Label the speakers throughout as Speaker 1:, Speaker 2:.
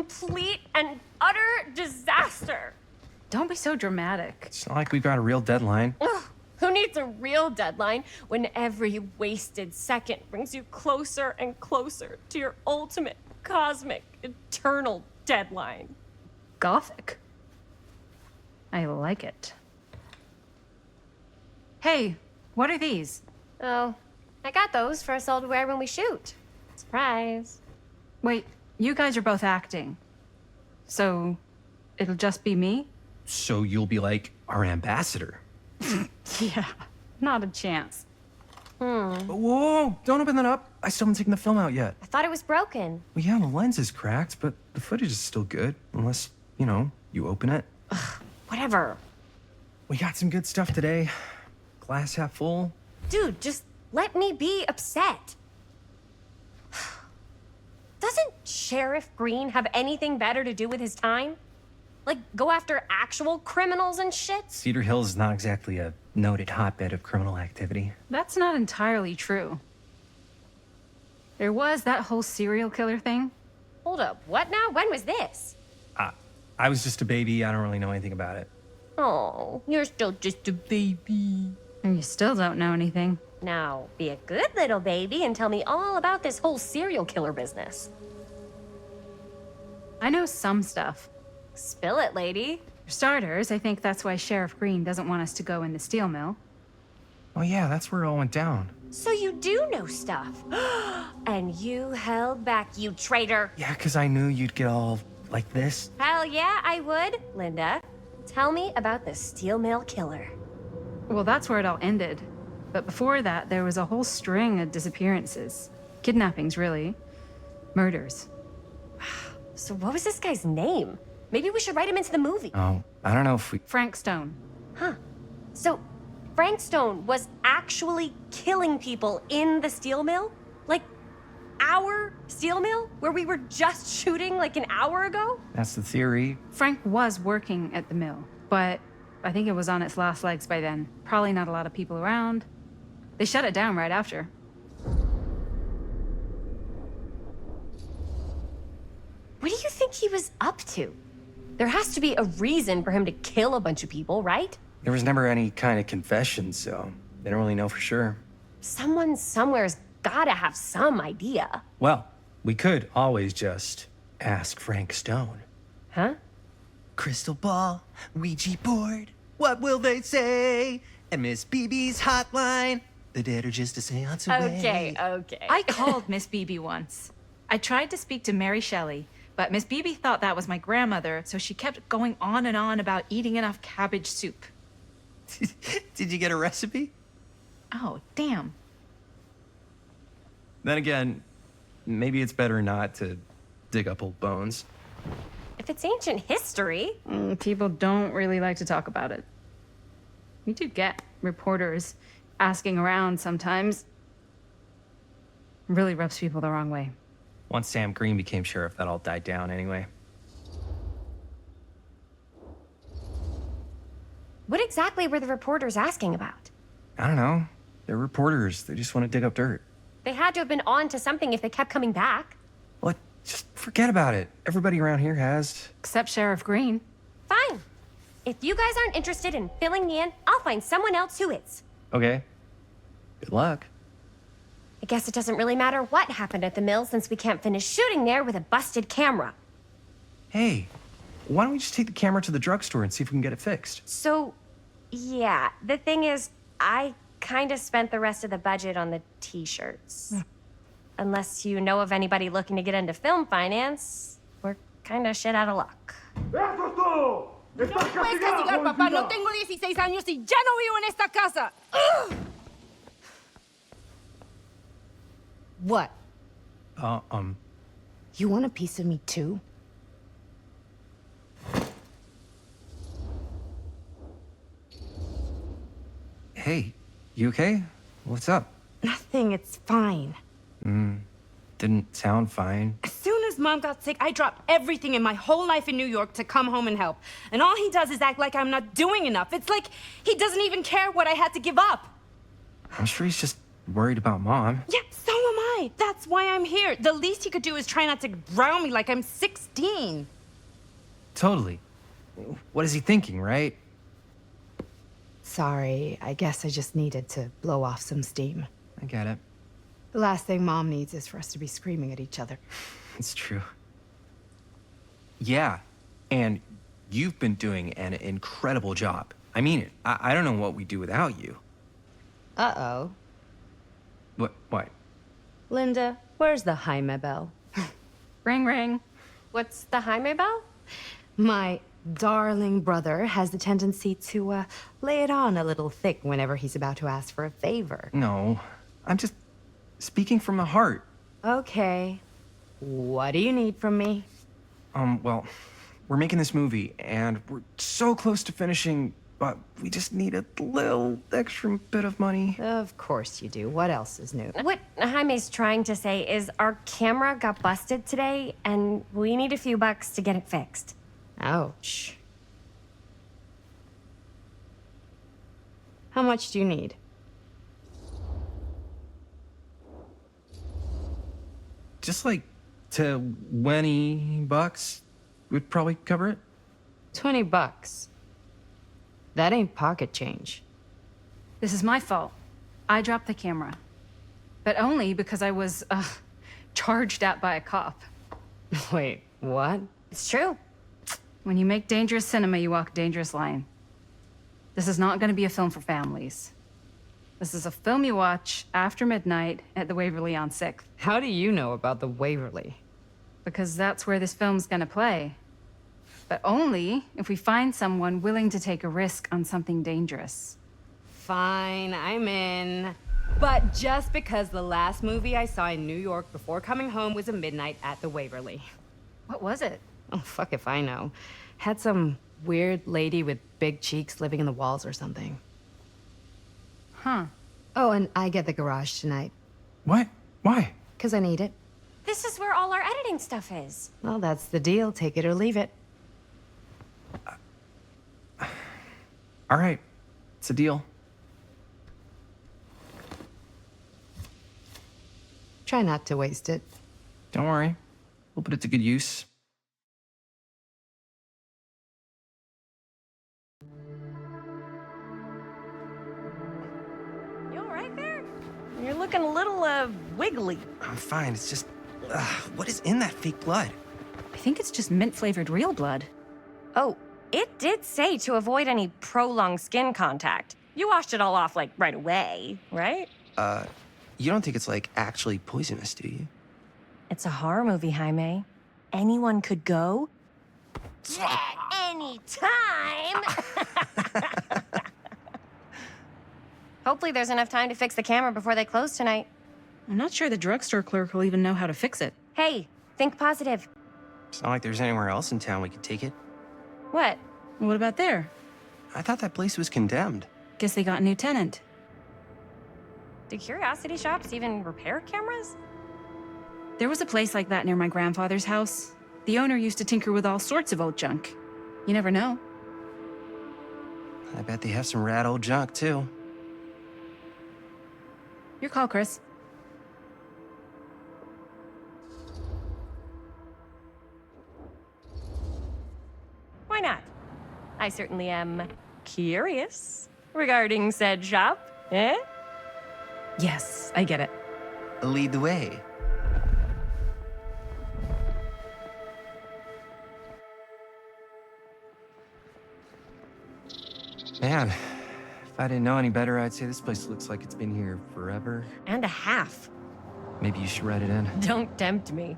Speaker 1: complete and utter disaster.
Speaker 2: Don't be so dramatic.
Speaker 3: It's not like we've got a real deadline.
Speaker 1: Ugh, who needs a real deadline when every wasted second brings you closer and closer to your ultimate, cosmic, eternal deadline?
Speaker 2: Gothic. I like it. Hey, what are these?
Speaker 1: Oh, I got those for us all to wear when we shoot. Surprise.
Speaker 2: Wait, you guys are both acting. So, it'll just be me?
Speaker 3: So you'll be like our ambassador.
Speaker 2: Yeah, not a chance.
Speaker 3: Whoa, don't open that up. I still haven't taken the film out yet.
Speaker 1: I thought it was broken.
Speaker 3: Well, yeah, the lens is cracked, but the footage is still good. Unless, you open it.
Speaker 1: Whatever.
Speaker 3: We got some good stuff today. Glass half full.
Speaker 1: Dude, just let me be upset. Doesn't Sheriff Green have anything better to do with his time? Like, go after actual criminals and shit?
Speaker 3: Cedar Hills is not exactly a noted hotbed of criminal activity.
Speaker 2: That's not entirely true. There was that whole serial killer thing.
Speaker 1: Hold up, what now? When was this?
Speaker 3: I was just a baby. I don't really know anything about it.
Speaker 1: Oh, you're still just a baby.
Speaker 2: And you still don't know anything.
Speaker 1: Now, be a good little baby and tell me all about this whole serial killer business.
Speaker 2: I know some stuff.
Speaker 1: Spill it, lady.
Speaker 2: For starters, I think that's why Sheriff Green doesn't want us to go in the steel mill.
Speaker 3: Oh yeah, that's where it all went down.
Speaker 1: So you do know stuff. And you held back, you traitor.
Speaker 3: Yeah, because I knew you'd get all like this.
Speaker 1: Hell yeah, I would. Linda, tell me about the steel mill killer.
Speaker 2: Well, that's where it all ended. But before that, there was a whole string of disappearances. Kidnappings, really. Murders.
Speaker 1: So what was this guy's name? Maybe we should write him into the movie.
Speaker 3: Oh, I don't know if we...
Speaker 2: Frank Stone.
Speaker 1: Huh. So Frank Stone was actually killing people in the steel mill? Like, our steel mill? Where we were just shooting like an hour ago?
Speaker 3: That's the theory.
Speaker 2: Frank was working at the mill, but I think it was on its last legs by then. Probably not a lot of people around. They shut it down right after.
Speaker 1: What do you think he was up to? There has to be a reason for him to kill a bunch of people, right?
Speaker 3: There was never any kind of confession, so they don't really know for sure.
Speaker 1: Someone somewhere's gotta have some idea.
Speaker 3: Well, we could always just ask Frank Stone.
Speaker 1: Huh?
Speaker 4: Crystal ball, Ouija board, what will they say? And Miss BB's hotline, the dead are just a seance away.
Speaker 1: Okay.
Speaker 2: I called Miss Beebe once. I tried to speak to Mary Shelley, but Miss Beebe thought that was my grandmother, so she kept going on and on about eating enough cabbage soup.
Speaker 4: Did you get a recipe?
Speaker 2: Oh, damn.
Speaker 3: Then again, maybe it's better not to dig up old bones.
Speaker 1: If it's ancient history.
Speaker 2: People don't really like to talk about it. We do get reporters asking around sometimes. Really rubs people the wrong way.
Speaker 3: Once Sam Green became sheriff, that all died down anyway.
Speaker 1: What exactly were the reporters asking about?
Speaker 3: I don't know. They're reporters. They just want to dig up dirt.
Speaker 1: They had to have been on to something if they kept coming back.
Speaker 3: What? Just forget about it. Everybody around here has.
Speaker 2: Except Sheriff Green.
Speaker 1: Fine. If you guys aren't interested in filling me in, I'll find someone else who is.
Speaker 3: Okay. Good luck.
Speaker 1: I guess it doesn't really matter what happened at the mill since we can't finish shooting there with a busted camera.
Speaker 3: Hey, why don't we just take the camera to the drugstore and see if we can get it fixed?
Speaker 1: So, yeah, the thing is, I kind of spent the rest of the budget on the t-shirts. Unless you know of anybody looking to get into film finance, we're kind of shit out of luck.
Speaker 5: ¡Eso es todo! ¡Estás
Speaker 6: Puedes castigar, papá. No tengo 16 años y ya no vivo en esta casa. Ugh. What? You want a piece of me too?
Speaker 3: Hey, you okay? What's up?
Speaker 6: Nothing, it's fine.
Speaker 3: Didn't sound fine.
Speaker 6: As soon as Mom got sick, I dropped everything in my whole life in New York to come home and help. And all he does is act like I'm not doing enough. It's like he doesn't even care what I had to give up.
Speaker 3: I'm sure he's just worried about Mom.
Speaker 6: Yeah, so am I. That's why I'm here. The least he could do is try not to ground me like I'm 16.
Speaker 3: Totally. What is he thinking, right?
Speaker 6: Sorry, I guess I just needed to blow off some steam.
Speaker 3: I get it.
Speaker 6: The last thing Mom needs is for us to be screaming at each other.
Speaker 3: It's true. Yeah, and you've been doing an incredible job. I mean it. I don't know what we'd do without you.
Speaker 6: Uh-oh.
Speaker 3: What?
Speaker 6: Linda, where's the Jaime bell?
Speaker 2: Ring, ring.
Speaker 1: What's the Jaime bell?
Speaker 6: My darling brother has the tendency to, lay it on a little thick whenever he's about to ask for a favor.
Speaker 3: No, I'm just speaking from the heart.
Speaker 6: Okay. What do you need from me?
Speaker 3: Well, we're making this movie, and we're so close to finishing, but we just need a little extra bit of money.
Speaker 6: Of course you do. What else is new?
Speaker 1: What Jaime's trying to say is our camera got busted today, and we need a few bucks to get it fixed.
Speaker 6: Ouch. How much do you need?
Speaker 3: Just like $20 would probably cover it.
Speaker 6: $20. That ain't pocket change.
Speaker 2: This is my fault. I dropped the camera. But only because I was, charged at by a cop.
Speaker 6: Wait, what?
Speaker 1: It's true.
Speaker 2: When you make dangerous cinema, you walk a dangerous line. This is not going to be a film for families. This is a film you watch after midnight at the Waverly on 6th.
Speaker 6: How do you know about the Waverly?
Speaker 2: Because that's where this film's going to play. But only if we find someone willing to take a risk on something dangerous.
Speaker 6: Fine, I'm in. But just because the last movie I saw in New York before coming home was a midnight at the Waverly.
Speaker 2: What was it?
Speaker 6: Oh, fuck if I know. Had some weird lady with big cheeks living in the walls or something.
Speaker 2: Huh.
Speaker 6: Oh, and I get the garage tonight.
Speaker 3: What? Why?
Speaker 6: 'Cause I need it.
Speaker 1: This is where all our editing stuff is.
Speaker 6: Well, that's the deal. Take it or leave it.
Speaker 3: All right, it's a deal.
Speaker 6: Try not to waste it.
Speaker 3: Don't worry, we'll put it to good use.
Speaker 1: You all right there? You're looking a little, wiggly.
Speaker 3: I'm fine, it's just, what is in that fake blood?
Speaker 2: I think it's just mint-flavored real blood.
Speaker 1: Oh, it did say to avoid any prolonged skin contact. You washed it all off, like, right away, right?
Speaker 3: You don't think it's, like, actually poisonous, do you?
Speaker 1: It's a horror movie, Jaime. Anyone could go. Yeah, anytime! Hopefully there's enough time to fix the camera before they close tonight.
Speaker 2: I'm not sure the drugstore clerk will even know how to fix it.
Speaker 1: Hey, think positive.
Speaker 3: It's not like there's anywhere else in town we could take it.
Speaker 1: What?
Speaker 2: What about there?
Speaker 3: I thought that place was condemned.
Speaker 2: Guess they got a new tenant.
Speaker 1: Do curiosity shops even repair cameras?
Speaker 2: There was a place like that near my grandfather's house. The owner used to tinker with all sorts of old junk. You never know.
Speaker 3: I bet they have some rad old junk, too.
Speaker 2: Your call, Chris.
Speaker 1: Why not? I certainly am curious regarding said shop, eh?
Speaker 2: Yes, I get it.
Speaker 3: Lead the way. Man, if I didn't know any better, I'd say this place looks like it's been here forever.
Speaker 1: And a half.
Speaker 3: Maybe you should write it in.
Speaker 1: Don't tempt me.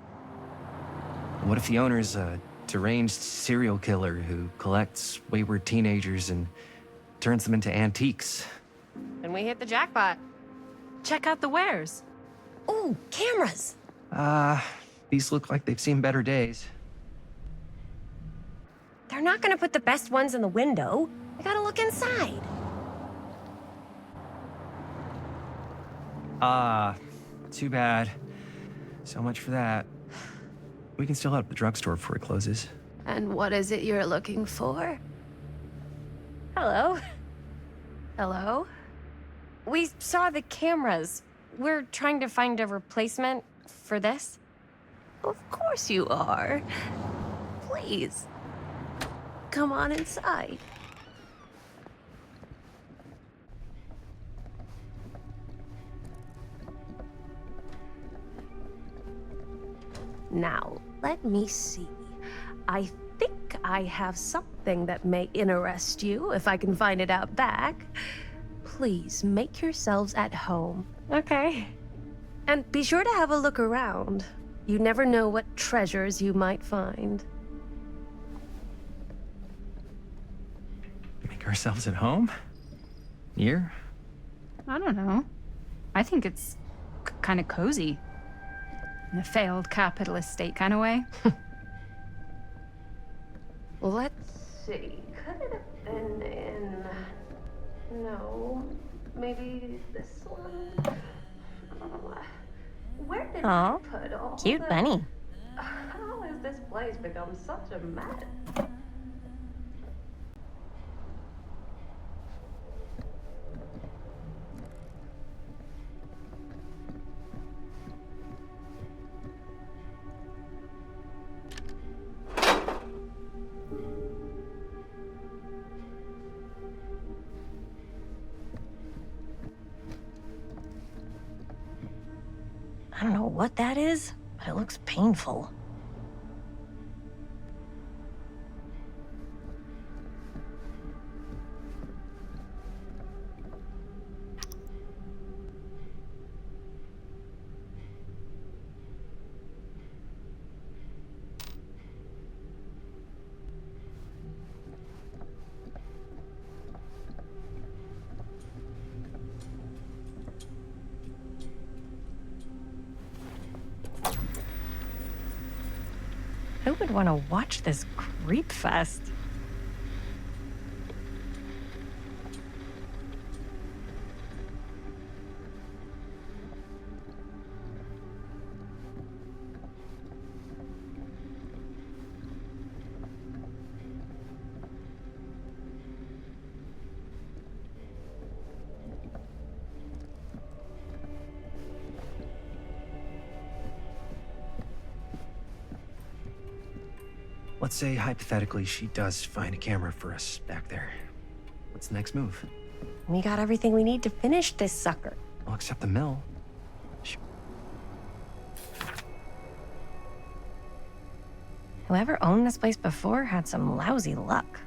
Speaker 3: What if the owner's a deranged serial killer who collects wayward teenagers and turns them into antiques?
Speaker 1: Then we hit the jackpot.
Speaker 2: Check out the wares.
Speaker 1: Ooh, cameras.
Speaker 3: These look like they've seen better days.
Speaker 1: They're not gonna put the best ones in the window. I gotta look inside.
Speaker 3: Too bad. So much for that. We can still head up the drugstore before it closes.
Speaker 7: And what is it you're looking for?
Speaker 1: Hello.
Speaker 7: Hello?
Speaker 1: We saw the cameras. we're trying to find a replacement for this.
Speaker 7: Of course you are. Please, come on inside. Now, let me see. I think I have something that may interest you if I can find it out back. Please make yourselves at home.
Speaker 1: Okay.
Speaker 7: And be sure to have a look around. You never know what treasures you might find.
Speaker 3: Make ourselves at home? Here?
Speaker 2: I don't know. I think it's kind of cozy. In a failed capitalist state kind of way.
Speaker 7: Let's see. Could it have been in... No. Maybe this one? Where did I
Speaker 1: Aw,
Speaker 7: put all
Speaker 1: cute
Speaker 7: the...
Speaker 1: bunny.
Speaker 7: How has this place become such a mess?
Speaker 1: I don't know what that is, but it looks painful. Who would want to watch this creep fest?
Speaker 3: Let's say, hypothetically, she does find a camera for us back there. What's the next move?
Speaker 1: We got everything we need to finish this sucker.
Speaker 3: Well, except the mill.
Speaker 1: Whoever owned this place before had some lousy luck.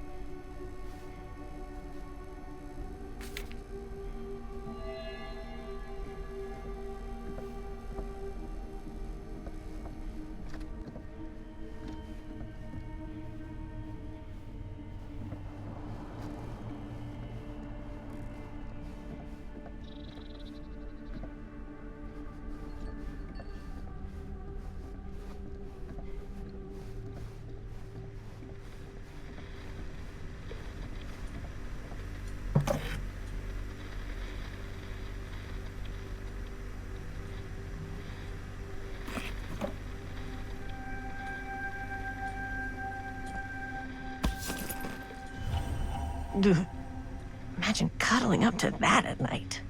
Speaker 1: Ugh. Imagine cuddling up to that at night.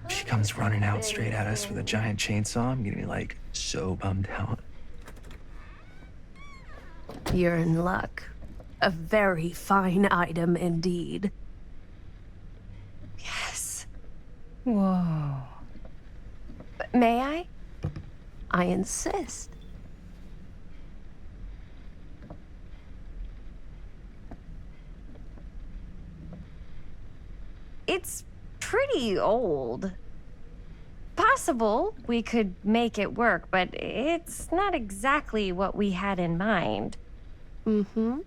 Speaker 3: She comes running out straight at us with a giant chainsaw. I'm gonna be like so bummed out.
Speaker 7: You're in luck. A very fine item indeed.
Speaker 1: Yes.
Speaker 2: Whoa.
Speaker 1: May I?
Speaker 7: I insist.
Speaker 1: It's pretty old. possible we could make it work, but it's not exactly what we had in mind.
Speaker 7: Mm-hmm.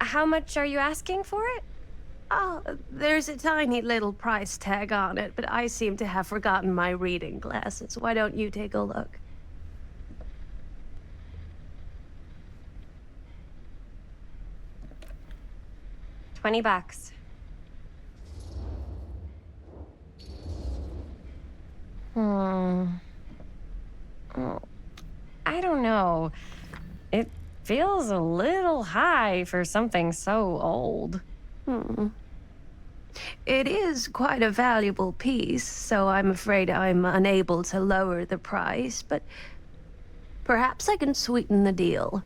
Speaker 1: How much are you asking for it?
Speaker 7: Oh, there's a tiny little price tag on it, but I seem to have forgotten my reading glasses. Why don't you take a look?
Speaker 1: $20. I don't know. It feels a little high for something so old.
Speaker 7: It is quite a valuable piece, so I'm afraid I'm unable to lower the price, but perhaps I can sweeten the deal.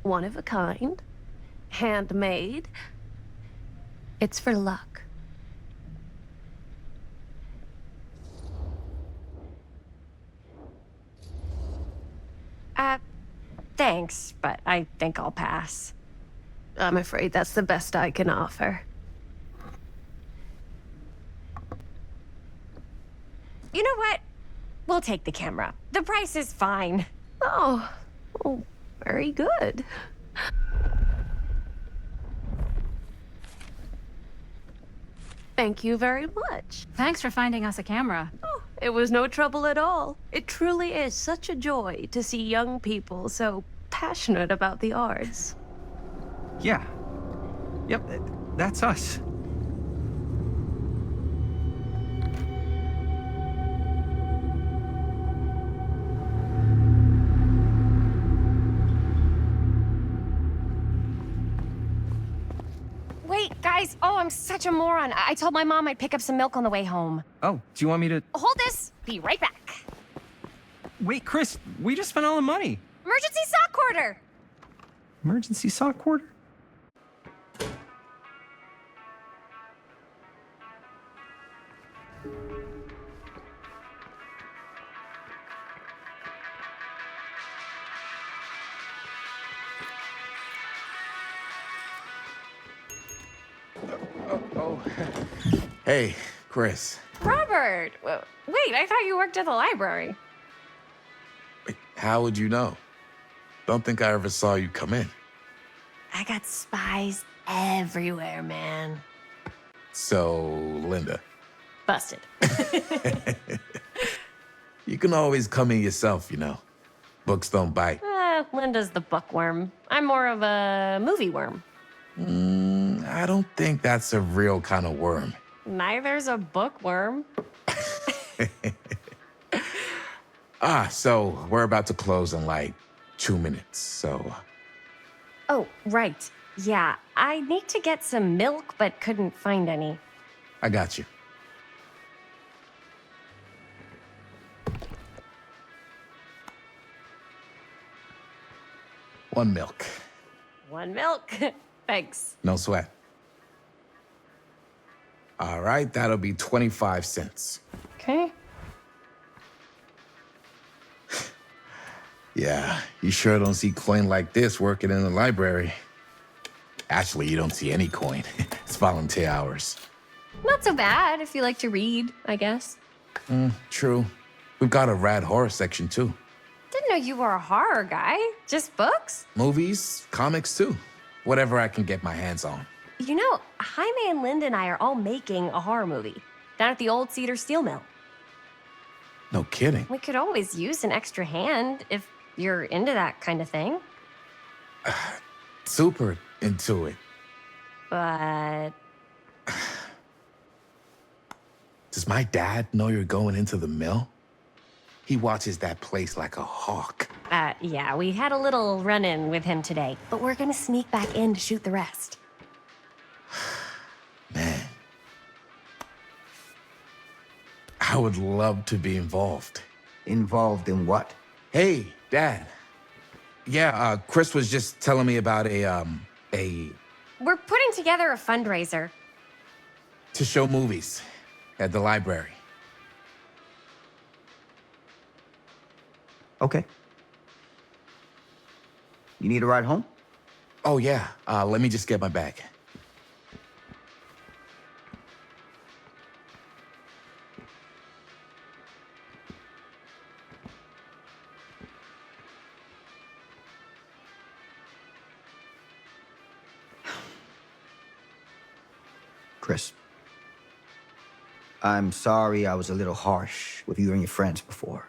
Speaker 7: One of a kind, handmade. It's for luck.
Speaker 1: Thanks, but I think I'll pass.
Speaker 7: I'm afraid that's the best I can offer.
Speaker 1: You know what? We'll take the camera. The price is fine.
Speaker 7: Oh, very good. Thank you very much.
Speaker 2: Thanks for finding us a camera.
Speaker 7: Oh, it was no trouble at all. It truly is such a joy to see young people so passionate about the arts.
Speaker 3: Yeah. Yep, that's us.
Speaker 1: Wait, guys. Oh, I'm such a moron. I told my mom I'd pick up some milk on the way home.
Speaker 3: Oh, do you want me to...
Speaker 1: Hold this. Be right back.
Speaker 3: Wait, Chris, we just spent all the money.
Speaker 1: Emergency sock order.
Speaker 3: Emergency sock order?
Speaker 8: Hey, Chris.
Speaker 1: Robert. Wait, I thought you worked at the library.
Speaker 8: Wait, how would you know? Don't think I ever saw you come in.
Speaker 1: I got spies everywhere, man.
Speaker 8: So, Linda,
Speaker 1: Busted.
Speaker 8: you can always come in yourself, you know. Books don't bite.
Speaker 1: Linda's the bookworm. I'm more of a movie worm.
Speaker 8: I don't think that's a real kind of worm.
Speaker 1: Neither's a bookworm.
Speaker 8: So we're about to close in like 2 minutes, so...
Speaker 1: Oh, right. Yeah, I need to get some milk, but couldn't find any.
Speaker 8: I got you. One milk.
Speaker 1: One milk. Thanks.
Speaker 8: No sweat. All right, that'll be 25 cents.
Speaker 1: Okay.
Speaker 8: Yeah, you sure don't see coin like this working in the library. Actually, you don't see any coin. It's volunteer hours.
Speaker 1: Not so bad if you like to read, I guess.
Speaker 8: True. We've got a rad horror section, too.
Speaker 1: Didn't know you were a horror guy. Just books?
Speaker 8: Movies, comics, too. Whatever I can get my hands on.
Speaker 1: You know, Jaime and Linda and I are all making a horror movie down at the old Cedar Steel Mill.
Speaker 8: No kidding.
Speaker 1: We could always use an extra hand if you're into that kind of thing.
Speaker 8: Super into it.
Speaker 1: But
Speaker 8: Does my dad know you're going into the mill? He watches that place like a hawk.
Speaker 1: yeah, we had a little run-in with him today, but we're gonna sneak back in to shoot the rest.
Speaker 8: Man. I would love to be involved.
Speaker 9: Involved in what?
Speaker 8: Hey, Dad. Yeah, Chris was just telling me about a
Speaker 1: We're putting together a fundraiser.
Speaker 8: to show movies at the library.
Speaker 9: Okay. You need a ride home?
Speaker 8: Oh, yeah. Let me just get my bag.
Speaker 9: Chris, I'm sorry I was a little harsh with you and your friends before.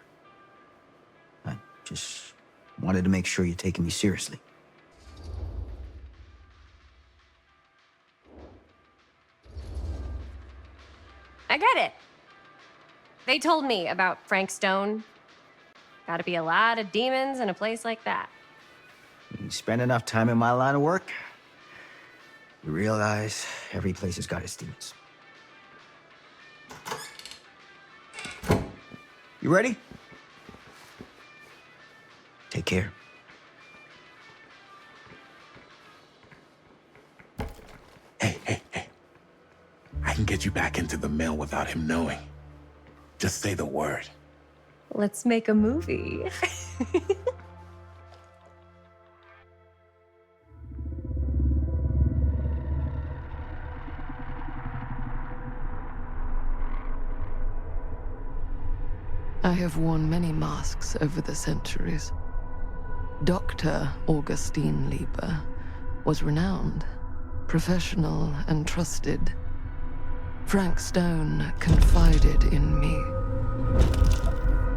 Speaker 9: I just wanted to make sure you're taking me seriously.
Speaker 1: I get it. They told me about Frank Stone. Gotta be a lot of demons in a place like that.
Speaker 9: You spend enough time in my line of work, you realize every place has got its demons. You ready? Take care.
Speaker 8: Hey. I can get you back into the mill without him knowing. Just say the word.
Speaker 1: Let's make a movie.
Speaker 10: I have worn many masks over the centuries. Dr. Augustine Lieber was renowned, professional, and trusted. Frank Stone confided in me,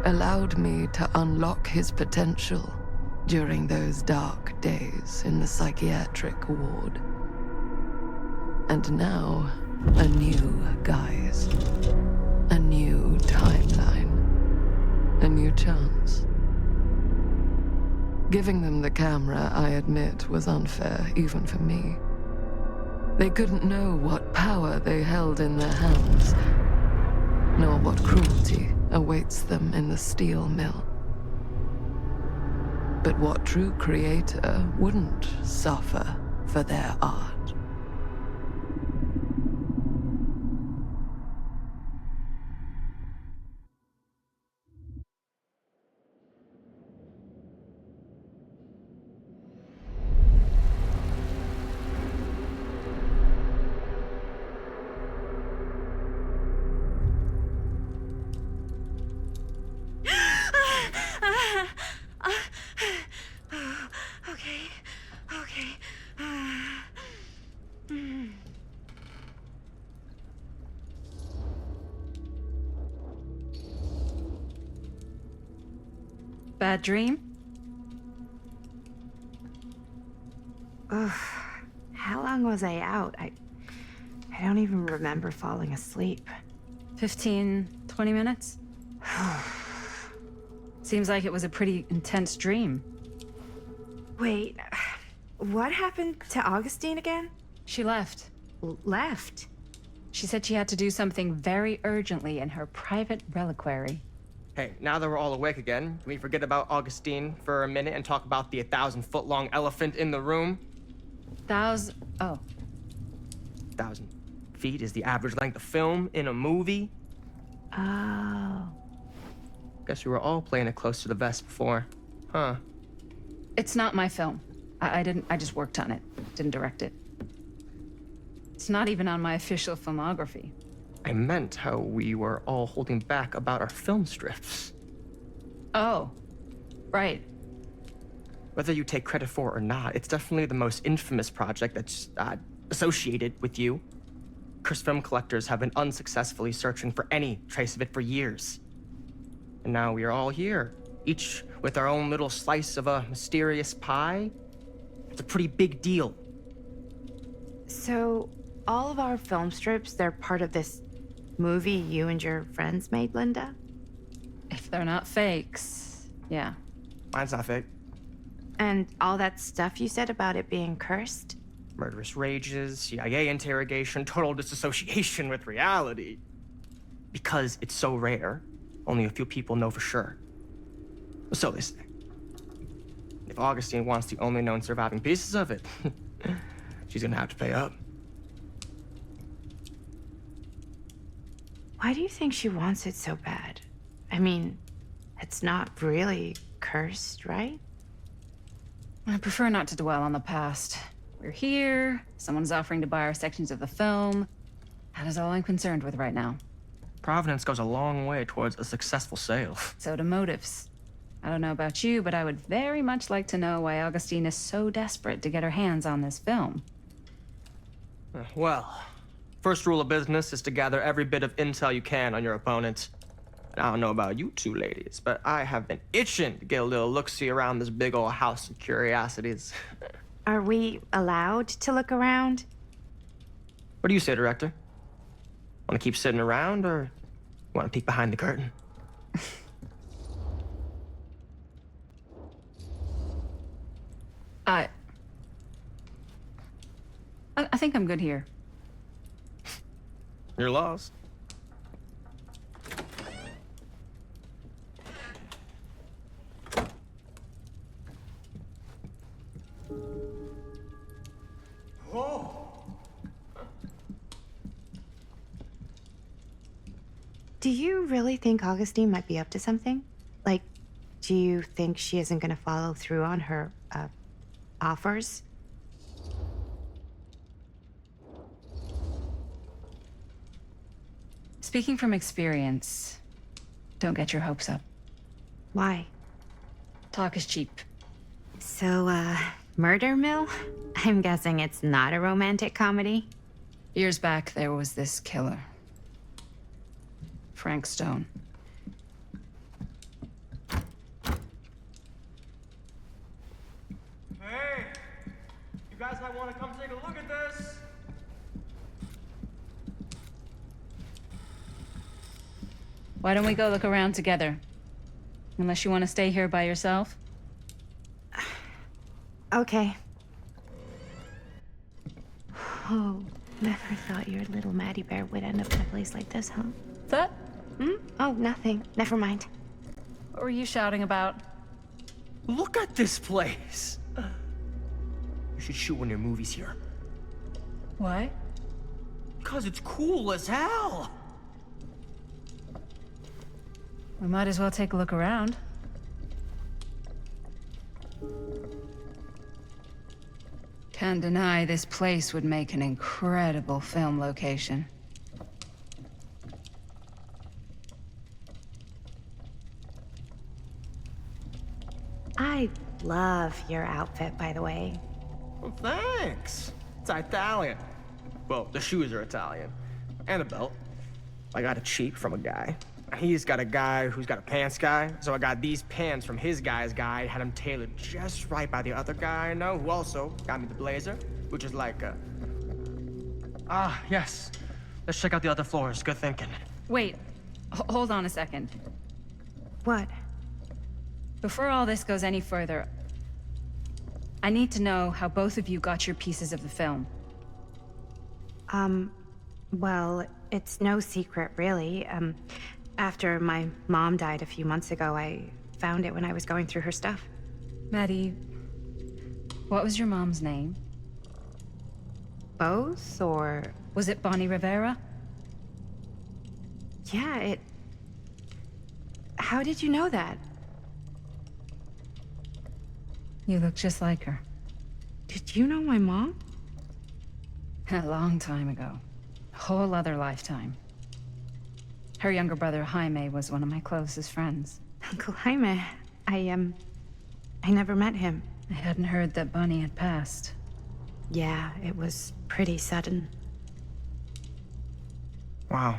Speaker 10: allowed me to unlock his potential during those dark days in the psychiatric ward. And now, a new guise, a new timeline, a new chance. Giving them the camera, I admit, was unfair even for me. They couldn't know what power they held in their hands, nor what cruelty awaits them in the steel mill. But what true creator wouldn't suffer for their art?
Speaker 2: Bad dream?
Speaker 6: Ugh. How long was I out? I don't even remember falling asleep.
Speaker 2: 15, 20 minutes? Seems like it was a pretty intense dream.
Speaker 6: Wait, what happened to Augustine again?
Speaker 2: She left.
Speaker 6: Left?
Speaker 2: She said she had to do something very urgently in her private reliquary.
Speaker 11: Hey, now that we're all awake again, can we forget about Augustine for a minute and talk about the 1,000-foot-long elephant in the room?
Speaker 2: 1,000... oh.
Speaker 11: 1,000 feet is the average length of film in a movie.
Speaker 6: Oh.
Speaker 11: Guess we were all playing it close to the vest before, huh?
Speaker 2: It's not my film. I just worked on it. Didn't direct it. It's not even on my official filmography.
Speaker 11: I meant how we were all holding back about our film strips.
Speaker 2: Oh, right.
Speaker 11: Whether you take credit for it or not, it's definitely the most infamous project that's associated with you. Cursed film collectors have been unsuccessfully searching for any trace of it for years. And now we are all here, each with our own little slice of a mysterious pie. It's a pretty big deal.
Speaker 6: So, all of our film strips, they're part of this movie you and your friends made, Linda?
Speaker 2: If they're not fakes, yeah.
Speaker 11: Mine's not fake.
Speaker 6: And all that stuff you said about it being cursed?
Speaker 11: Murderous rages, CIA interrogation, total disassociation with reality. Because it's so rare, only a few people know for sure. So they say. If Augustine wants the only known surviving pieces of it, she's gonna have to pay up.
Speaker 6: Why do you think she wants it so bad? I mean, it's not really cursed, right?
Speaker 2: I prefer not to dwell on the past. We're here, someone's offering to buy our sections of the film. That is all I'm concerned with right now.
Speaker 11: Providence goes a long way towards a successful sale.
Speaker 2: So do motives. I don't know about you, but I would very much like to know why Augustine is so desperate to get her hands on this film.
Speaker 11: Well, First rule of business is to gather every bit of intel you can on your opponent. And I don't know about you two ladies, but I have been itching to get a little look-see around this big old house of curiosities.
Speaker 6: Are we allowed to look around?
Speaker 11: What do you say, director? Want to keep sitting around, or want to peek behind the curtain?
Speaker 2: I think I'm good here.
Speaker 11: You're lost.
Speaker 6: Do you really think Augustine might be up to something? Like, do you think she isn't gonna follow through on her, offers?
Speaker 2: Speaking from experience, don't get your hopes up.
Speaker 6: Why?
Speaker 2: Talk is cheap.
Speaker 6: So, Murder Mill? I'm guessing it's not a romantic comedy?
Speaker 2: Years back, there was this killer. Frank Stone.
Speaker 11: Hey! You guys might want to come take a look at this!
Speaker 2: Why don't we go look around together? Unless you want to stay here by yourself?
Speaker 6: Okay. Oh, never thought your little Maddie Bear would end up in a place like this, huh?
Speaker 2: That?
Speaker 6: Oh, nothing. Never mind.
Speaker 2: What were you shouting about?
Speaker 11: Look at this place! You should shoot one of your movies here.
Speaker 2: Why?
Speaker 11: Because it's cool as hell!
Speaker 2: We might as well take a look around. Can't deny this place would make an incredible film location.
Speaker 6: I love your outfit, by the way.
Speaker 11: Well, thanks. It's Italian. Well, the shoes are Italian. And a belt. I got it cheap from a guy. He's got a guy who's got a pants guy, so I got these pants from his guy's guy, had them tailored just right by the other guy I know, who also got me the blazer, which is like a... Ah, yes. Let's check out the other floors. Good thinking.
Speaker 2: Wait, hold on a second.
Speaker 6: What?
Speaker 2: Before all this goes any further, I need to know how both of you got your pieces of the film.
Speaker 6: Well, it's no secret, really. After my mom died a few months ago, I found it when I was going through her stuff.
Speaker 2: Maddie, what was your mom's name?
Speaker 6: Both, or...
Speaker 2: Was it Bonnie Rivera?
Speaker 6: Yeah, How did you know that?
Speaker 2: You look just like her.
Speaker 6: Did you know my mom?
Speaker 2: A long time ago. A whole other lifetime. Her younger brother, Jaime, was one of my closest friends.
Speaker 6: Uncle Jaime. I never met him.
Speaker 2: I hadn't heard that Bonnie had passed.
Speaker 6: Yeah, it was pretty sudden.
Speaker 11: Wow.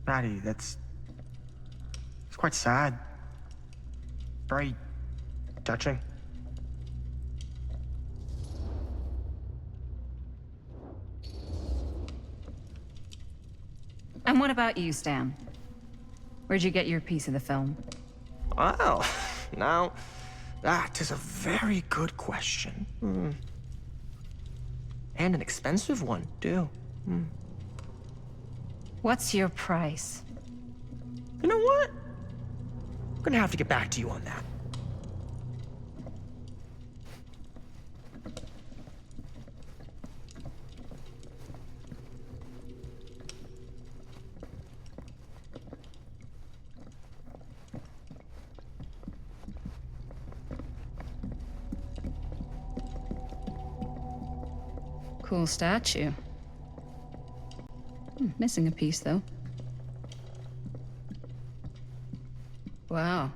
Speaker 11: Maddie, it's quite sad. Very touching.
Speaker 2: And what about you, Stan? Where'd you get your piece of the film?
Speaker 11: Well, now, that is a very good question. And an expensive one, too.
Speaker 2: What's your price?
Speaker 11: You know what? I'm gonna have to get back to you on that.
Speaker 2: Cool statue. Missing a piece, though. Wow.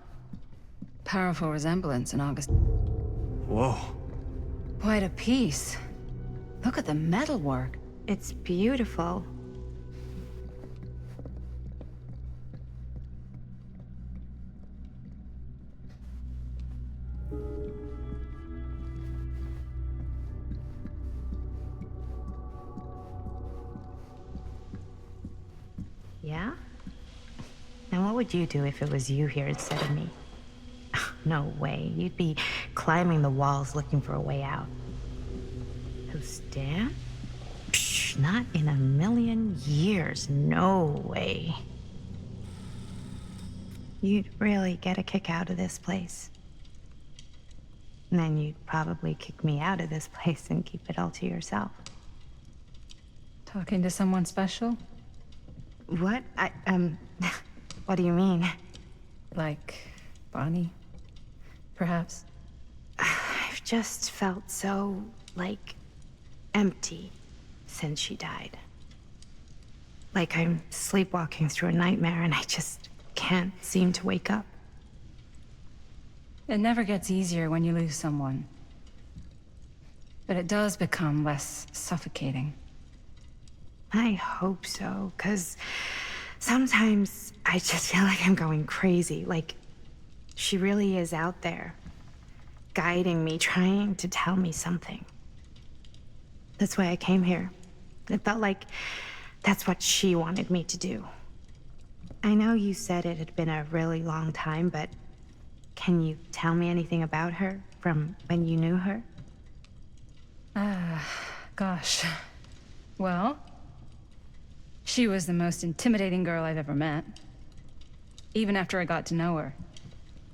Speaker 2: Powerful resemblance in August.
Speaker 11: Whoa.
Speaker 2: Quite a piece. Look at the metalwork.
Speaker 6: It's beautiful. Yeah? And what would you do if it was you here instead of me? No way. You'd be climbing the walls looking for a way out. Who, Stan? Psh, not in a million years. No way. You'd really get a kick out of this place. And then you'd probably kick me out of this place and keep it all to yourself.
Speaker 2: Talking to someone special?
Speaker 6: What? What do you mean?
Speaker 2: Like Bonnie, perhaps?
Speaker 6: I've just felt so, like, empty since she died. Like I'm sleepwalking through a nightmare and I just can't seem to wake up.
Speaker 2: It never gets easier when you lose someone. But it does become less suffocating.
Speaker 6: I hope so, 'cause sometimes I just feel like I'm going crazy. Like, she really is out there, guiding me, trying to tell me something. That's why I came here. It felt like that's what she wanted me to do. I know you said it had been a really long time, but can you tell me anything about her from when you knew her?
Speaker 2: Gosh. Well, she was the most intimidating girl I've ever met. Even after I got to know her.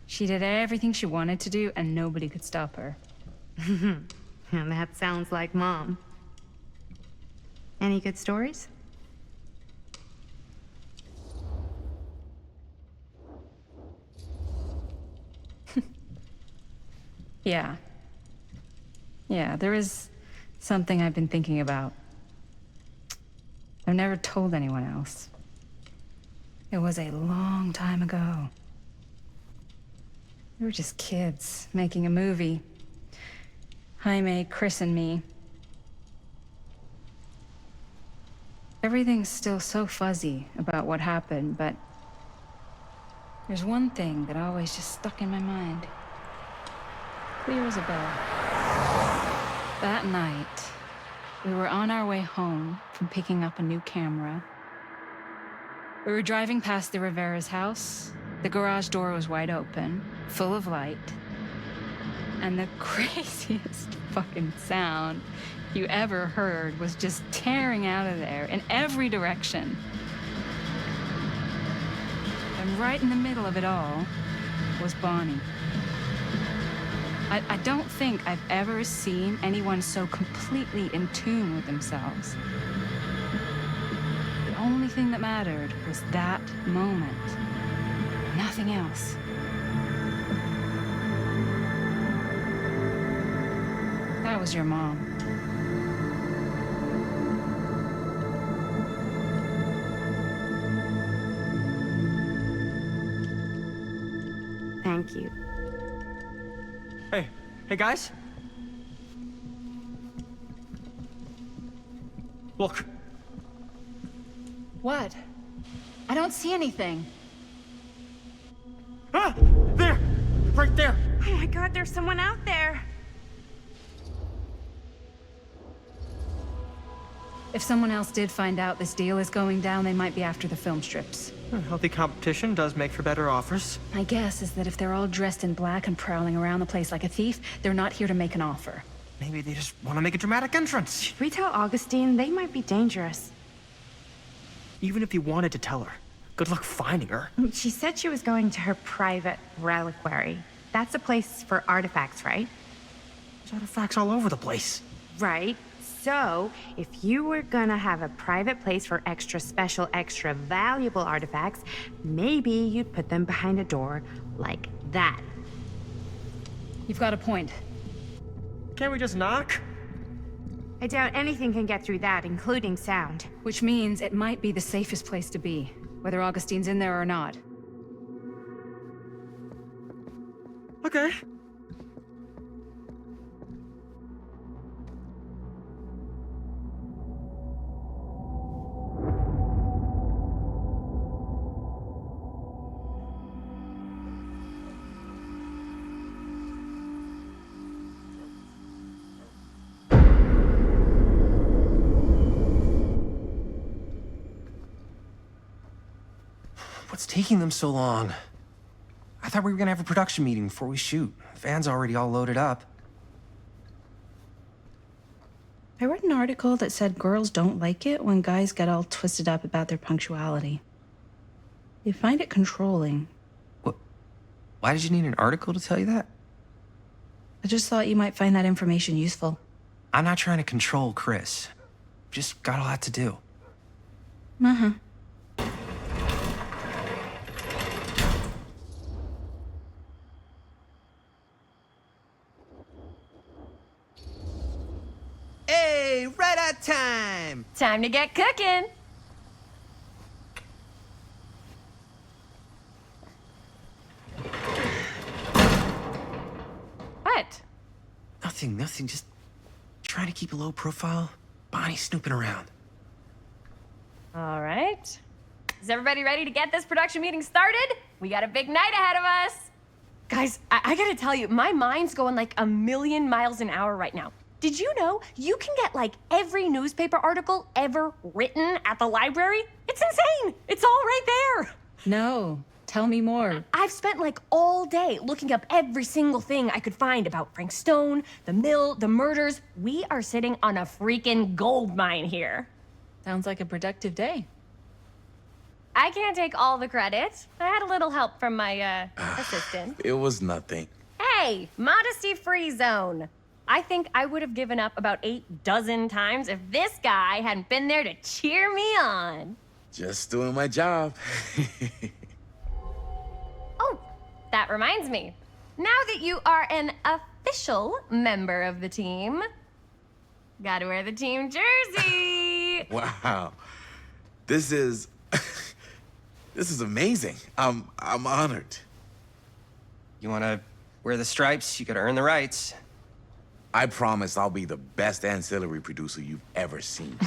Speaker 2: She did everything she wanted to do, and nobody could stop her.
Speaker 6: And that sounds like Mom. Any good stories?
Speaker 2: Yeah. Yeah, there is something I've been thinking about. I've never told anyone else. It was a long time ago. We were just kids, making a movie. Jaime, Chris, and me. Everything's still so fuzzy about what happened, but there's one thing that always just stuck in my mind. Clear as a bell. That night, we were on our way home from picking up a new camera. We were driving past the Rivera's house. The garage door was wide open, full of light. And the craziest fucking sound you ever heard was just tearing out of there in every direction. And right in the middle of it all was Bonnie. I don't think I've ever seen anyone so completely in tune with themselves. The only thing that mattered was that moment. Nothing else. That was your mom.
Speaker 6: Thank you.
Speaker 11: Hey guys. Look.
Speaker 2: What? I don't see anything.
Speaker 11: Ah! There! Right there!
Speaker 6: Oh my God, there's someone out there.
Speaker 2: If someone else did find out this deal is going down, they might be after the film strips.
Speaker 11: Healthy competition does make for better offers.
Speaker 2: My guess is that if they're all dressed in black and prowling around the place like a thief, they're not here to make an offer.
Speaker 11: Maybe they just want to make a dramatic entrance.
Speaker 6: Should we tell Augustine? They might be dangerous.
Speaker 11: Even if you wanted to tell her, good luck finding her.
Speaker 6: She said she was going to her private reliquary. That's a place for artifacts, right?
Speaker 11: There's artifacts all over the place.
Speaker 6: Right. So, if you were gonna have a private place for extra special, extra valuable artifacts, maybe you'd put them behind a door like that.
Speaker 2: You've got a point.
Speaker 11: Can't we just knock?
Speaker 6: I doubt anything can get through that, including sound.
Speaker 2: Which means it might be the safest place to be, whether Augustine's in there or not.
Speaker 11: Okay.
Speaker 3: What's taking them so long? I thought we were gonna have a production meeting before we shoot. The van's already all loaded up.
Speaker 6: I read an article that said girls don't like it when guys get all twisted up about their punctuality. They find it controlling.
Speaker 3: What? Why did you need an article to tell you that?
Speaker 6: I just thought you might find that information useful.
Speaker 3: I'm not trying to control Chris. Just got a lot to do.
Speaker 6: Uh-huh.
Speaker 4: Hey, right on time!
Speaker 1: Time to get cooking. What?
Speaker 3: Nothing. Just trying to keep a low profile. Bonnie snooping around.
Speaker 1: All right. Is everybody ready to get this production meeting started? We got a big night ahead of us. Guys, I gotta tell you, my mind's going like a million miles an hour right now. Did you know you can get like every newspaper article ever written at the library? It's insane. It's all right there.
Speaker 6: No, tell me more.
Speaker 1: I've spent like all day looking up every single thing I could find about Frank Stone, the mill, the murders. We are sitting on a freaking gold mine here.
Speaker 6: Sounds like a productive day.
Speaker 1: I can't take all the credit. I had a little help from my assistant.
Speaker 8: It was nothing.
Speaker 1: Hey, modesty-free zone. I think I would have given up about 8 dozen times if this guy hadn't been there to cheer me on.
Speaker 8: Just doing my job.
Speaker 1: Oh, that reminds me. Now that you are an official member of the team, gotta wear the team jersey.
Speaker 8: Wow. This is this is amazing. I'm honored.
Speaker 3: You wanna wear the stripes? You gotta earn the rights.
Speaker 8: I promise I'll be the best ancillary producer you've ever seen.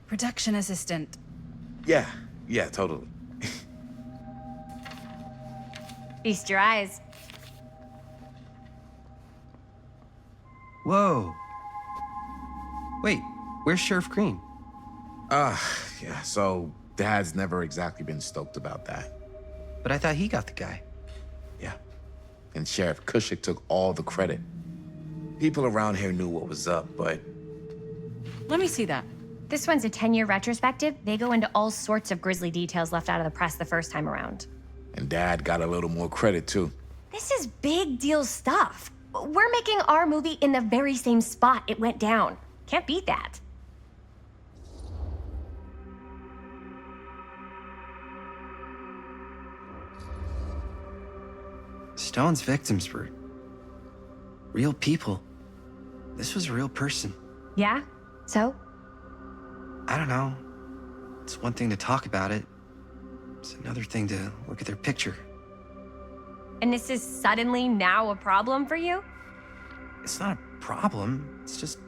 Speaker 6: Production assistant.
Speaker 8: Yeah, totally.
Speaker 1: Feast your eyes.
Speaker 3: Whoa. Wait, where's Sheriff Green?
Speaker 8: Yeah, so Dad's never exactly been stoked about that.
Speaker 3: But I thought he got the guy.
Speaker 8: Yeah. And Sheriff Cushik took all the credit. People around here knew what was up, but...
Speaker 6: Let me see that.
Speaker 1: This one's a 10-year retrospective. They go into all sorts of grisly details left out of the press the first time around.
Speaker 8: And Dad got a little more credit, too.
Speaker 1: This is big deal stuff. We're making our movie in the very same spot it went down. Can't beat that.
Speaker 3: Stone's victims were real people. This was a real person.
Speaker 1: Yeah? So?
Speaker 3: I don't know. It's one thing to talk about it. It's another thing to look at their picture.
Speaker 1: And this is suddenly now a problem for you?
Speaker 3: It's not a problem. It's just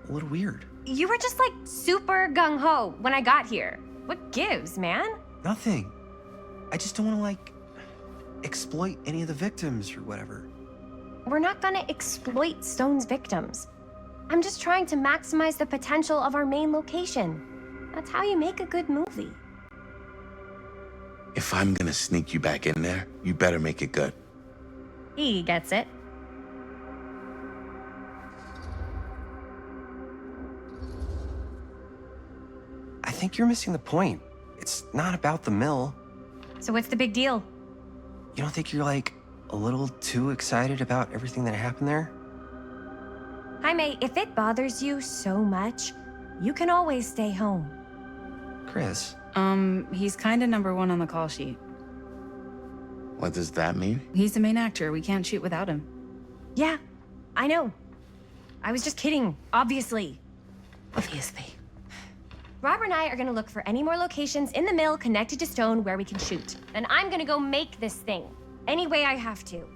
Speaker 3: a little weird.
Speaker 1: You were just like super gung-ho when I got here. What gives, man?
Speaker 3: Nothing. I just don't want to, exploit any of the victims or whatever.
Speaker 1: We're not gonna exploit Stone's victims. I'm just trying to maximize the potential of our main location. That's how you make a good movie.
Speaker 8: If I'm gonna sneak you back in there, you better make it good.
Speaker 1: He gets it.
Speaker 3: I think you're missing the point. It's not about the mill.
Speaker 1: So what's the big deal?
Speaker 3: You don't think you're, a little too excited about everything that happened there?
Speaker 1: Jaime, if it bothers you so much, you can always stay home.
Speaker 3: Chris.
Speaker 6: He's kinda number 1 on the call sheet.
Speaker 8: What does that mean?
Speaker 6: He's the main actor. We can't shoot without him.
Speaker 1: Yeah, I know. I was just kidding, obviously.
Speaker 6: Obviously.
Speaker 1: Robert and I are gonna look for any more locations in the mill connected to Stone where we can shoot. Then I'm gonna go make this thing, any way I have to.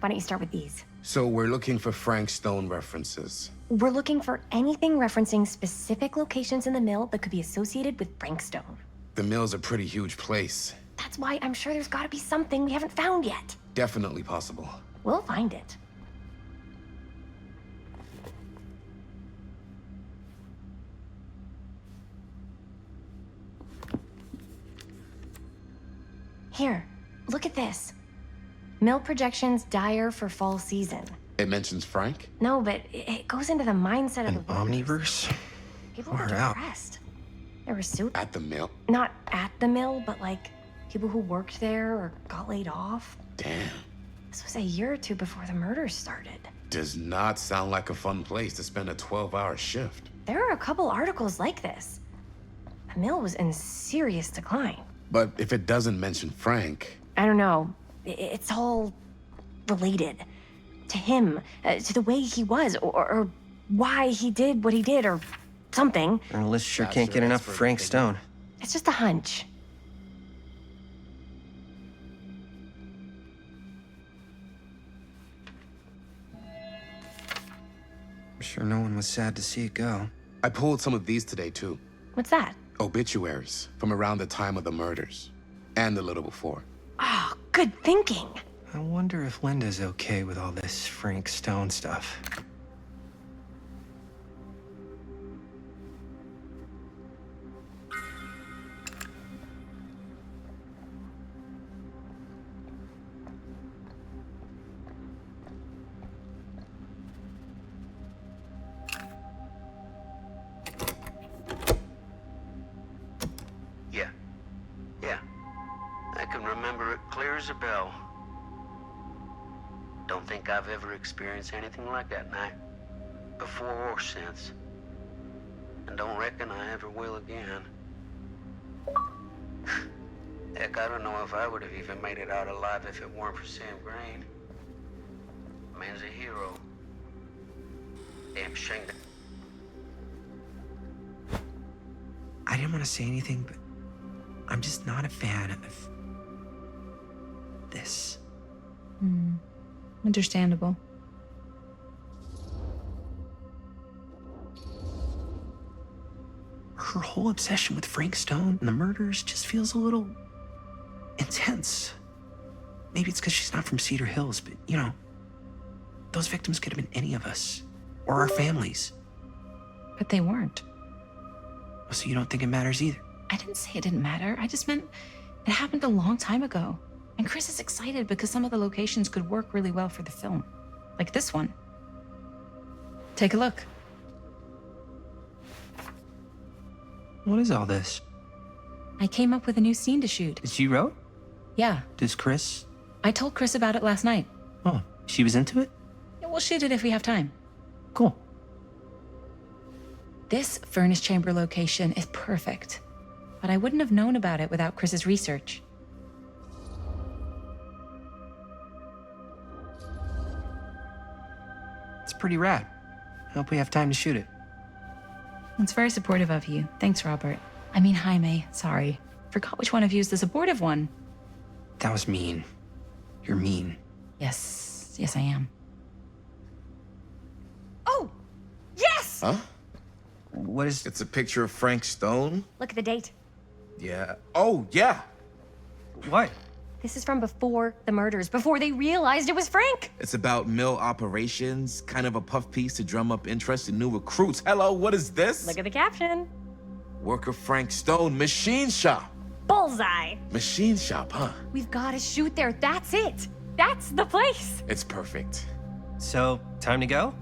Speaker 1: Why don't you start with these?
Speaker 8: So we're looking for Frank Stone references.
Speaker 1: We're looking for anything referencing specific locations in the mill that could be associated with Frank Stone.
Speaker 8: The mill's a pretty huge place.
Speaker 1: That's why I'm sure there's gotta be something we haven't found yet.
Speaker 8: Definitely possible.
Speaker 1: We'll find it. Here, look at this. Mill projections dire for fall season.
Speaker 8: It mentions Frank?
Speaker 1: No, but it goes into the mindset of
Speaker 3: An
Speaker 1: the
Speaker 3: omniverse?
Speaker 1: people were
Speaker 3: Far out.
Speaker 1: depressed. There were suits.
Speaker 8: At the mill?
Speaker 1: Not at the mill, but like people who worked there or got laid off.
Speaker 8: Damn.
Speaker 1: This was a year or two before the murders started.
Speaker 8: Does not sound like a fun place to spend a 12-hour shift.
Speaker 1: There are a couple articles like this. The mill was in serious decline.
Speaker 8: But if it doesn't mention Frank...
Speaker 1: I don't know. It's all related. To him, to the way he was, or why he did what he did, or something.
Speaker 3: Liz sure can't get enough of Frank Stone.
Speaker 1: It's just a hunch.
Speaker 3: I'm sure no one was sad to see it go.
Speaker 8: I pulled some of these today, too.
Speaker 1: What's that?
Speaker 8: Obituaries from around the time of the murders. And a little before.
Speaker 1: Oh, good thinking.
Speaker 3: I wonder if Linda's okay with all this Frank Stone stuff.
Speaker 12: Yeah. I can remember it clear as a bell. Don't think I've ever experienced anything like that night, before or since. And don't reckon I ever will again. Heck, I don't know if I would have even made it out alive if it weren't for Sam Green. Man's a hero. Damn shame.
Speaker 3: I didn't want to say anything, but I'm just not a fan of this.
Speaker 2: Understandable.
Speaker 3: Her whole obsession with Frank Stone and the murders just feels a little intense. Maybe it's because she's not from Cedar Hills, but you know, those victims could have been any of us or our families.
Speaker 2: But they weren't.
Speaker 3: So you don't think it matters either?
Speaker 2: I didn't say it didn't matter. I just meant it happened a long time ago. And Chris is excited because some of the locations could work really well for the film. Like this one. Take a look.
Speaker 3: What is all this?
Speaker 2: I came up with a new scene to shoot.
Speaker 3: That you wrote?
Speaker 2: Yeah.
Speaker 3: Does Chris?
Speaker 2: I told Chris about it last night.
Speaker 3: Oh, she was into it?
Speaker 2: Yeah, we'll shoot it if we have time.
Speaker 3: Cool.
Speaker 2: This furnace chamber location is perfect. But I wouldn't have known about it without Chris's research.
Speaker 3: It's pretty rad. I hope we have time to shoot it.
Speaker 2: It's very supportive of you. Thanks, Robert. I mean, Jaime, sorry. Forgot which one of you is the supportive one.
Speaker 3: That was mean. You're mean.
Speaker 2: Yes, I am.
Speaker 1: Oh! Yes!
Speaker 8: Huh?
Speaker 3: What is...
Speaker 8: It's a picture of Frank Stone?
Speaker 1: Look at the date.
Speaker 8: Yeah. Oh, yeah.
Speaker 3: What?
Speaker 1: This is from before the murders, before they realized it was Frank.
Speaker 8: It's about mill operations, kind of a puff piece to drum up interest in new recruits. Hello, what is this?
Speaker 1: Look at the caption.
Speaker 8: Worker Frank Stone, machine shop.
Speaker 1: Bullseye.
Speaker 8: Machine shop, huh?
Speaker 1: We've got to shoot there. That's it. That's the place.
Speaker 8: It's perfect.
Speaker 3: So, time to go?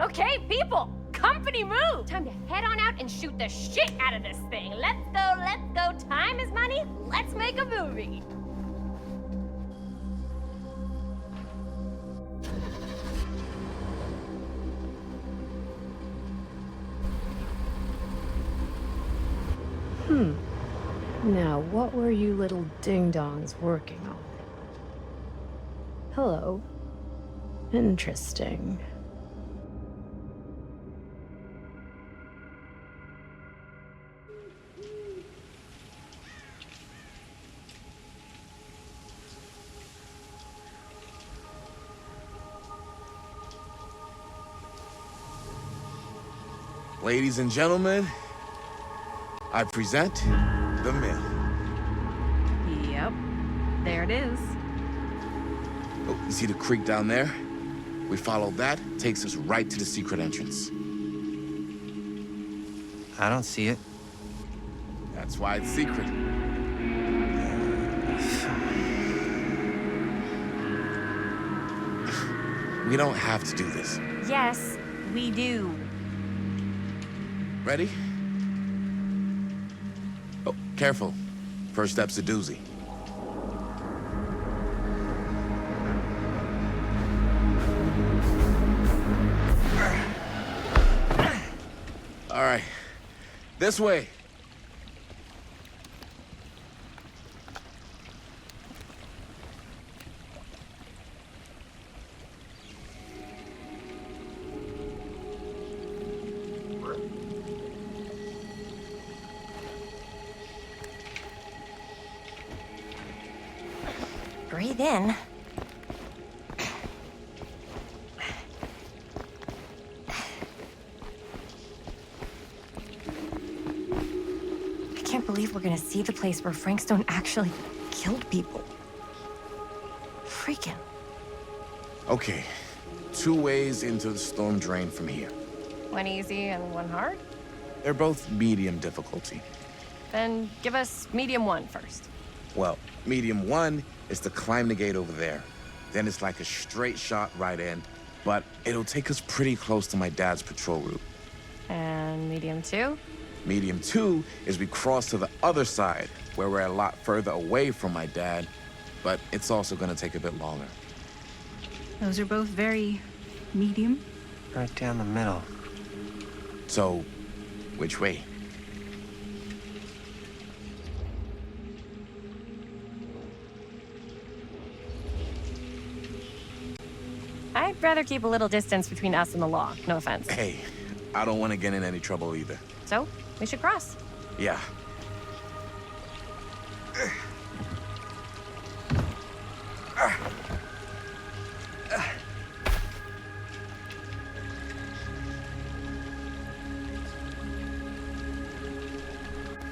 Speaker 1: Okay, people. Company move. Time to head on out and shoot the shit out of this thing. Let's go, let's go. Time is money. Let's make a movie.
Speaker 7: Now, what were you little ding-dongs working on? Hello. Interesting.
Speaker 8: Ladies and gentlemen, I present the mill.
Speaker 2: Yep. There it is.
Speaker 8: Oh, you see the creek down there? We follow that, takes us right to the secret entrance.
Speaker 4: I don't see it.
Speaker 8: That's why it's secret. We don't have to do this.
Speaker 1: Yes, we do.
Speaker 8: Ready? Oh, careful. First step's a doozy. All right. This way.
Speaker 1: Breathe in. I can't believe we're gonna see the place where Frank Stone actually killed people. Freaking.
Speaker 8: Okay. 2 ways into the storm drain from here.
Speaker 1: One easy and one hard?
Speaker 8: They're both medium difficulty.
Speaker 1: Then give us medium one first.
Speaker 8: Well, medium 1 is to climb the gate over there. Then it's like a straight shot right in, but it'll take us pretty close to my dad's patrol route.
Speaker 1: And medium two?
Speaker 8: Medium 2 is we cross to the other side, where we're a lot further away from my dad, but it's also gonna take a bit longer.
Speaker 2: Those are both very medium.
Speaker 4: Right down the middle.
Speaker 8: So, which way?
Speaker 1: I'd rather keep a little distance between us and the law, no offense.
Speaker 8: Hey, I don't want to get in any trouble either.
Speaker 1: So, we should cross.
Speaker 8: Yeah.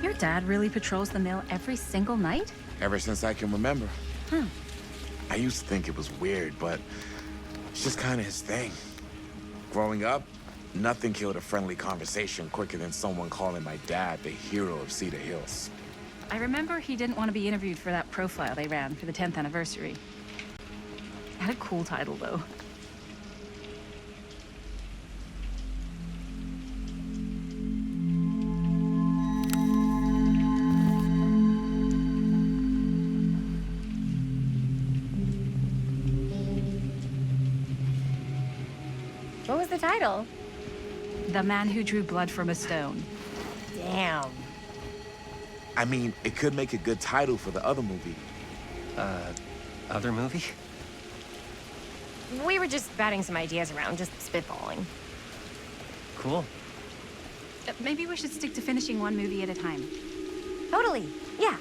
Speaker 2: Your dad really patrols the mill every single night?
Speaker 8: Ever since I can remember.
Speaker 2: Huh.
Speaker 8: I used to think it was weird, but it's just kind of his thing. Growing up, nothing killed a friendly conversation quicker than someone calling my dad the hero of Cedar Hills.
Speaker 2: I remember he didn't want to be interviewed for that profile they ran for the 10th anniversary. Had a cool title, though.
Speaker 1: What was the title?
Speaker 2: The Man Who Drew Blood from a Stone.
Speaker 1: Damn.
Speaker 8: I mean, it could make a good title for the other movie.
Speaker 4: Other movie?
Speaker 1: We were just batting some ideas around, just spitballing.
Speaker 4: Cool.
Speaker 2: Maybe we should stick to finishing one movie at a time.
Speaker 1: Totally, yeah.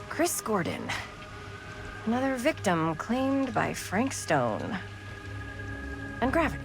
Speaker 1: Chris Gordon. Another victim claimed by Frank Stone. And gravity.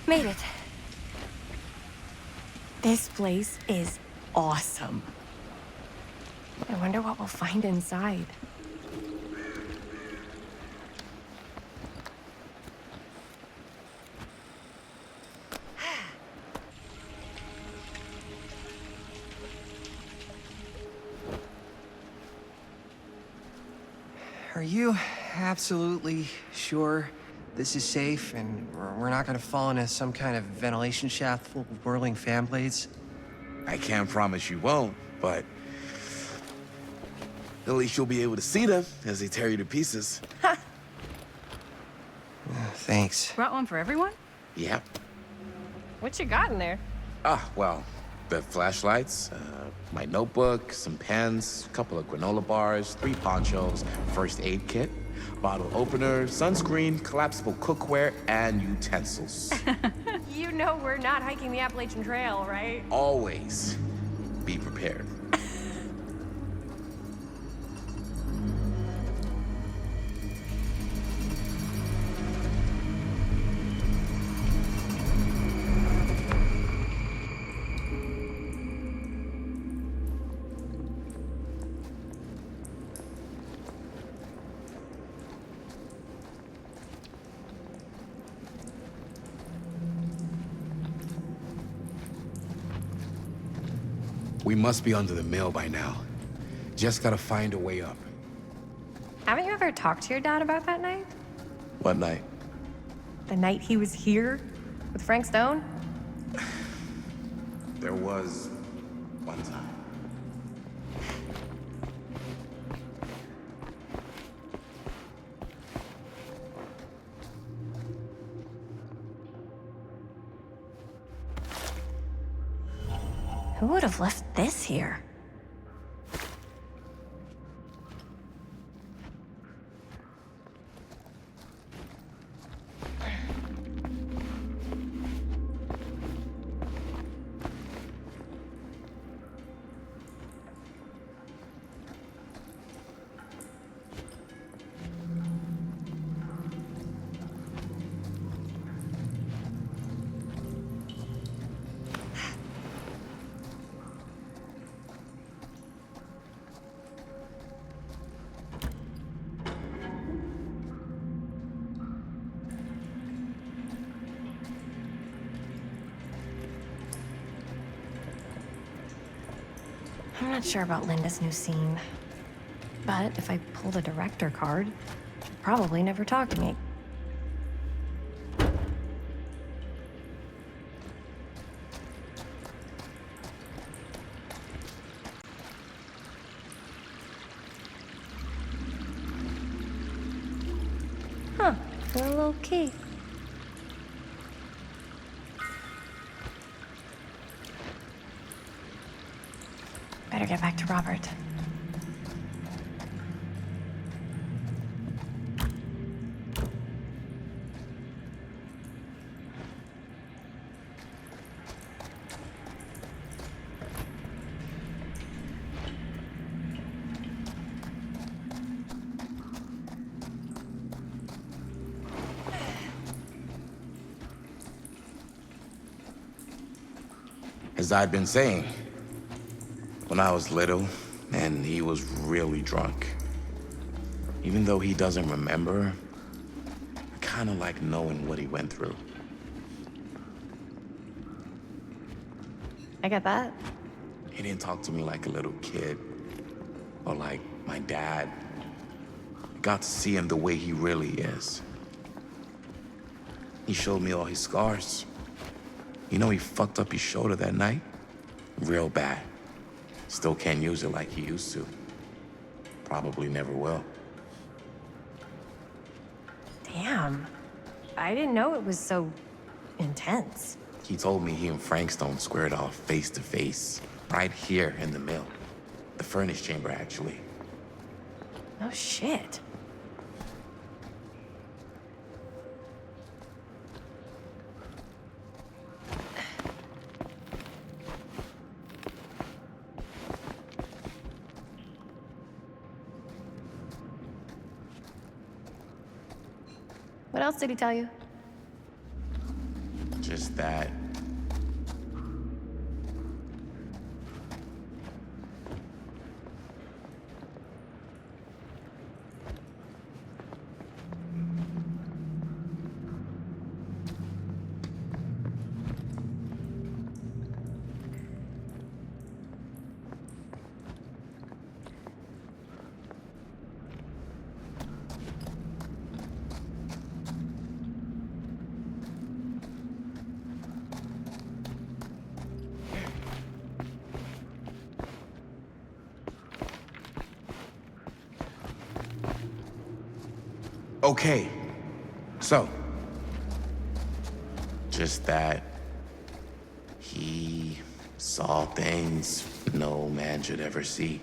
Speaker 1: Made it. This place is awesome. I wonder what we'll find inside.
Speaker 4: Are you absolutely sure this is safe and we're not gonna fall into some kind of ventilation shaft full of whirling fan blades?
Speaker 8: I can't promise you won't, but at least you'll be able to see them as they tear you to pieces.
Speaker 4: Thanks.
Speaker 6: Brought one for everyone?
Speaker 8: Yep.
Speaker 1: What you got in there?
Speaker 8: Well, the flashlights, my notebook, some pens, a couple of granola bars, 3 ponchos, first aid kit, bottle opener, sunscreen, collapsible cookware, and utensils.
Speaker 1: You know we're not hiking the Appalachian Trail, right?
Speaker 8: Always be prepared. We must be under the mill by now. Just gotta find a way up.
Speaker 1: Haven't you ever talked to your dad about that night?
Speaker 8: What night?
Speaker 1: The night he was here with Frank Stone?
Speaker 8: There was one time.
Speaker 1: Who would have left this here? I'm not sure about Linda's new scene. But if I pull the director card, she'll probably never talk to me. Huh, a little key. Better get back to Robert.
Speaker 8: As I'd been saying, when I was little, and he was really drunk. Even though he doesn't remember, I kind of like knowing what he went through.
Speaker 1: I get that.
Speaker 8: He didn't talk to me like a little kid or like my dad. I got to see him the way he really is. He showed me all his scars. You know, he fucked up his shoulder that night? Real bad. Still can't use it like he used to. Probably never will.
Speaker 1: Damn. I didn't know it was so intense.
Speaker 8: He told me he and Frank Stone squared off face to face, right here in the mill. The furnace chamber, actually.
Speaker 1: Oh, shit. What else did he tell you?
Speaker 8: Just that. Okay, so, just that he saw things no man should ever see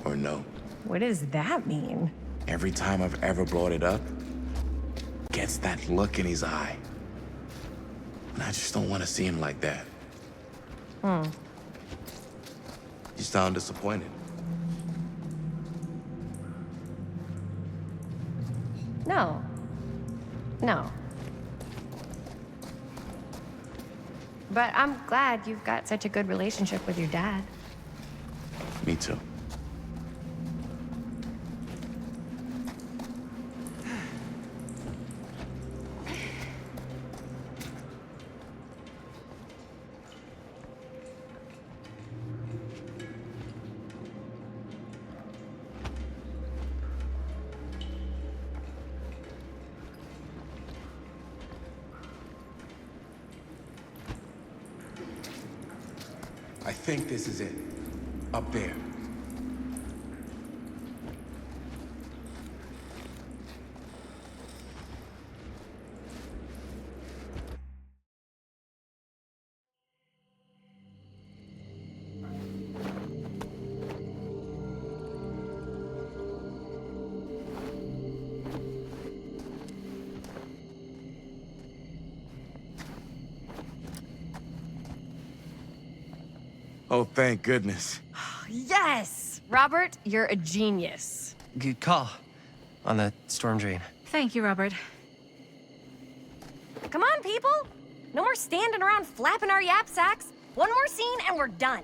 Speaker 8: or know.
Speaker 1: What does that mean?
Speaker 8: Every time I've ever brought it up, gets that look in his eye. And I just don't want to see him like that. You sound disappointed.
Speaker 1: No. No. But I'm glad you've got such a good relationship with your dad.
Speaker 8: Me too. I think this is it. Up there. Oh, thank goodness.
Speaker 1: Yes! Robert, you're a genius.
Speaker 4: Good call on the storm drain.
Speaker 6: Thank you, Robert.
Speaker 1: Come on, people! No more standing around flapping our yap sacks. One more scene and we're done.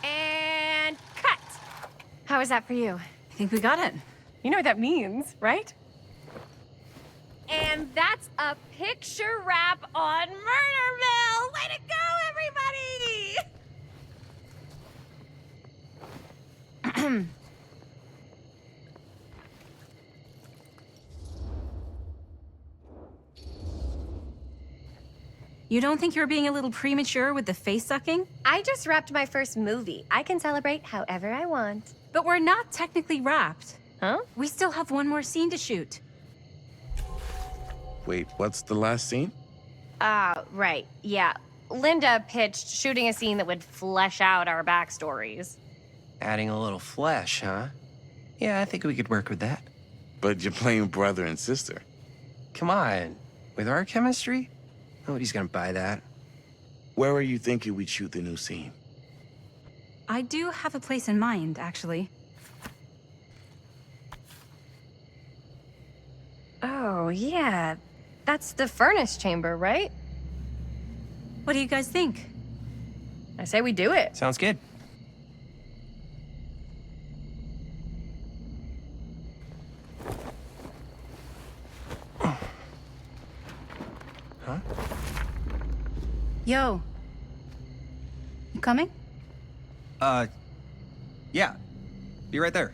Speaker 1: And cut! How was that for you?
Speaker 6: I think we got it.
Speaker 1: You know what that means, right? And that's a picture wrap on Murder Mill! Way to go, everybody!
Speaker 6: You don't think you're being a little premature with the face sucking?
Speaker 1: I just wrapped my first movie. I can celebrate however I want.
Speaker 6: But we're not technically wrapped.
Speaker 1: Huh?
Speaker 6: We still have one more scene to shoot.
Speaker 8: Wait, what's the last scene?
Speaker 1: Right. Yeah. Linda pitched shooting a scene that would flesh out our backstories.
Speaker 4: Adding a little flesh, huh? Yeah, I think we could work with that.
Speaker 8: But you're playing brother and sister.
Speaker 4: Come on. With our chemistry, nobody's gonna buy that.
Speaker 8: Where are you thinking we'd shoot the new scene?
Speaker 2: I do have a place in mind, actually.
Speaker 1: Oh, yeah. That's the furnace chamber, right?
Speaker 2: What do you guys think?
Speaker 1: I say we do it.
Speaker 4: Sounds good. Huh?
Speaker 2: Yo. You coming?
Speaker 4: Yeah. Be right there.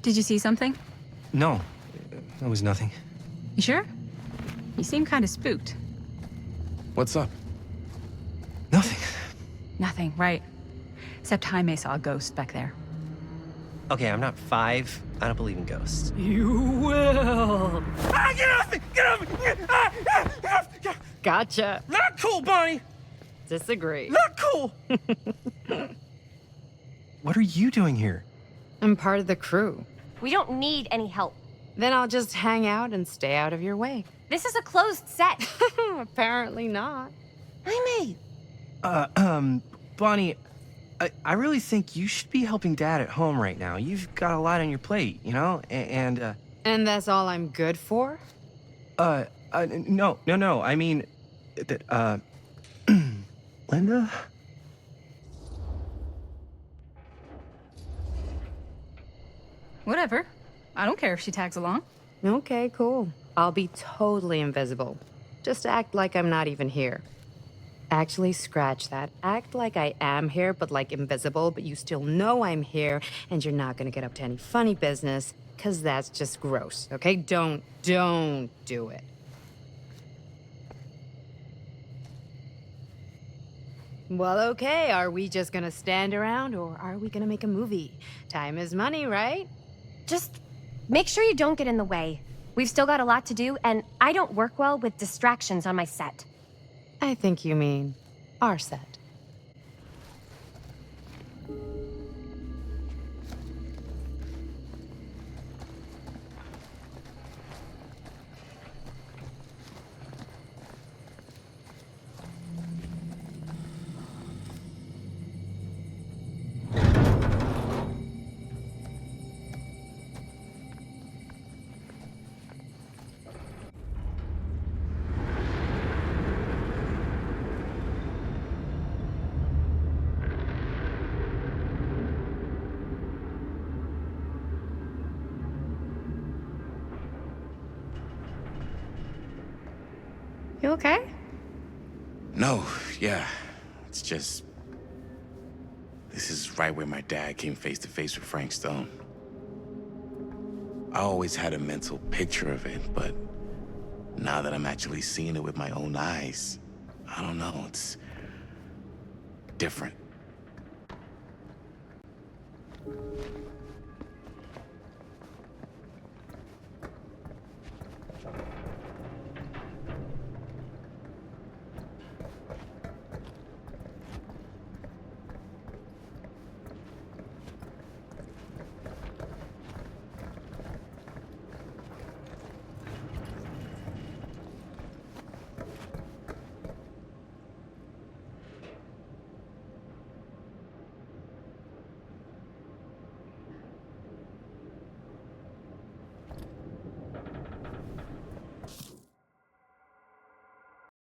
Speaker 2: Did you see something?
Speaker 4: No, it was nothing.
Speaker 2: You sure? You seem kind of spooked.
Speaker 8: What's up?
Speaker 4: Nothing.
Speaker 2: Nothing, right. Except Jaime saw a ghost back there.
Speaker 4: Okay, I'm not 5. I don't believe in ghosts.
Speaker 2: You will.
Speaker 4: Ah, get off me! Get off me!
Speaker 6: Gotcha.
Speaker 4: Not cool, Bonnie!
Speaker 6: Disagree.
Speaker 4: Not cool! What are you doing here?
Speaker 6: I'm part of the crew.
Speaker 1: We don't need any help.
Speaker 6: Then I'll just hang out and stay out of your way.
Speaker 1: This is a closed set.
Speaker 6: Apparently not.
Speaker 1: Jaime!
Speaker 4: Bonnie, I really think you should be helping Dad at home right now. You've got a lot on your plate, you know? And
Speaker 6: that's all I'm good for?
Speaker 4: no. I mean, that, Linda?
Speaker 2: Whatever. I don't care if she tags along.
Speaker 6: Okay, cool. I'll be totally invisible. Just act like I'm not even here. Actually, scratch that. Act like I am here, but like invisible, but you still know I'm here, and you're not gonna get up to any funny business, because that's just gross, okay? Don't do it. Well, okay, are we just gonna stand around, or are we gonna make a movie? Time is money, right?
Speaker 1: Just make sure you don't get in the way. We've still got a lot to do, and I don't work well with distractions on my set.
Speaker 6: I think you mean our set.
Speaker 1: You okay?
Speaker 8: No, yeah. It's just... This is right where my dad came face to face with Frank Stone. I always had a mental picture of it, but now that I'm actually seeing it with my own eyes, I don't know, it's different.